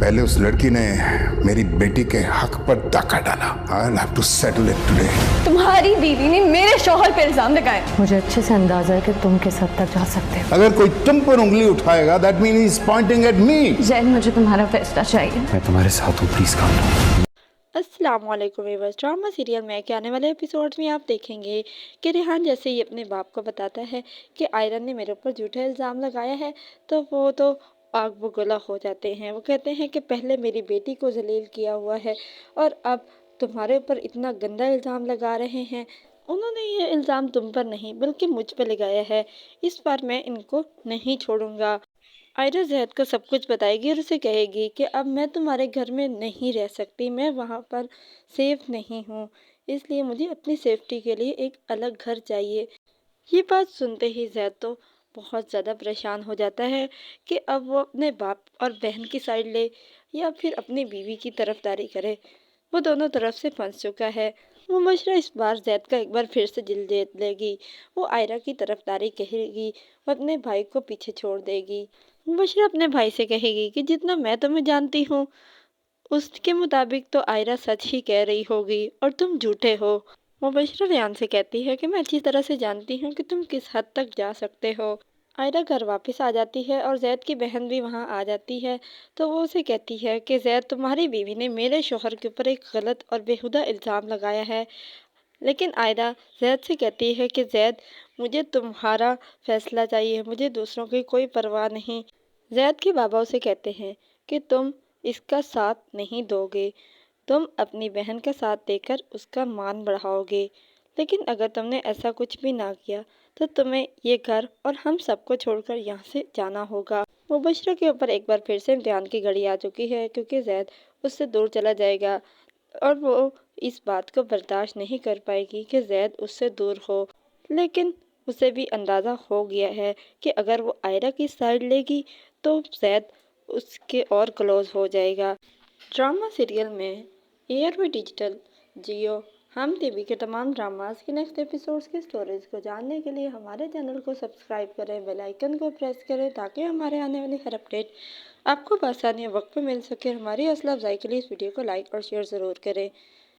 पहले उस लड़की ने मेरी बेटी के हक पर डाका डाला। I'll have to settle it today. तुम्हारी बीवी ने मेरे शौहर पे इल्जाम लगाए। मुझे अच्छे से अंदाजा है कि तुम किस हद तक जा सकते हो। अगर कोई तुम पर उंगली उठाएगा, that means he's pointing at me. Jain, मुझे तुम्हारा फैसला चाहिए। मैं तुम्हारे साथ हूँ, प्लीज काम लो। अस्सलामुअलैकुम व्यूअर्स। ड्रामा सीरियल में के आने वाले एपिसोड्स में आप देखेंगे कि रेहान जैसे ही अपने बाप को बताता है कि आयरन ने मेरे ऊपर झूठा इल्ज़ाम लगाया है तो वो तो आग बगोला हो जाते हैं। वो कहते हैं कि पहले मेरी बेटी को जलील किया हुआ है और अब तुम्हारे ऊपर इतना गंदा इल्ज़ाम लगा रहे हैं। उन्होंने ये इल्ज़ाम तुम पर नहीं बल्कि मुझ पर लगाया है। इस बार मैं इनको नहीं छोड़ूंगा। आयरा जैद को सब कुछ बताएगी और उसे कहेगी कि अब मैं तुम्हारे घर में नहीं रह सकती, मैं वहाँ पर सेफ नहीं हूँ, इसलिए मुझे अपनी सेफ्टी के लिए एक अलग घर चाहिए। ये बात सुनते ही जैद तो बहुत ज़्यादा परेशान हो जाता है कि अब वो अपने बाप और बहन की साइड ले या फिर अपनी बीवी की तरफदारी करे। वो दोनों तरफ से फंस चुका है। मुबशरा इस बार जैद का एक बार फिर से दिल जीत लेगी। वो आयरा की तरफदारी कहेगी, वो अपने भाई को पीछे छोड़ देगी। मुबशरा अपने भाई से कहेगी कि जितना मैं तुम्हें जानती हूँ उसके मुताबिक तो आयरा सच ही कह रही होगी और तुम झूठे हो। मुबशरा रेहान से कहती है कि मैं अच्छी तरह से जानती हूँ कि तुम किस हद तक जा सकते हो। आयरा घर वापस आ जाती है और जैद की बहन भी वहाँ आ जाती है तो वो उसे कहती है कि जैद, तुम्हारी बीवी ने मेरे शोहर के ऊपर एक गलत और बेहुदा इल्ज़ाम लगाया है। लेकिन आयरा जैद से कहती है कि जैद, मुझे तुम्हारा फैसला चाहिए, मुझे दूसरों की कोई परवाह नहीं। जैद के बाबा उसे कहते हैं कि तुम इसका साथ नहीं दोगे, तुम अपनी बहन का साथ देकर उसका मान बढ़ाओगे, लेकिन अगर तुमने ऐसा कुछ भी ना किया तो तुम्हें ये घर और हम सबको छोड़कर यहाँ से जाना होगा। मुबशरा के ऊपर एक बार फिर से इम्तिहान की घड़ी आ चुकी है क्योंकि जैद उससे दूर चला जाएगा और वो इस बात को बर्दाश्त नहीं कर पाएगी कि जैद उससे दूर हो। लेकिन उसे भी अंदाज़ा हो गया है कि अगर वो आयरा की साइड लेगी तो जैद उसके और क्लोज हो जाएगा। ड्रामा सीरियल में एआरवी डिजिटल, जियो, हम टीवी के तमाम ड्रामास के नेक्स्ट एपिसोड्स की स्टोरीज को जानने के लिए हमारे चैनल को सब्सक्राइब करें, बेल आइकन को प्रेस करें ताकि हमारे आने वाली हर अपडेट आपको बआसानी वक्त पर मिल सके। हमारी हौसला अफजाई के लिए इस वीडियो को लाइक और शेयर ज़रूर करें।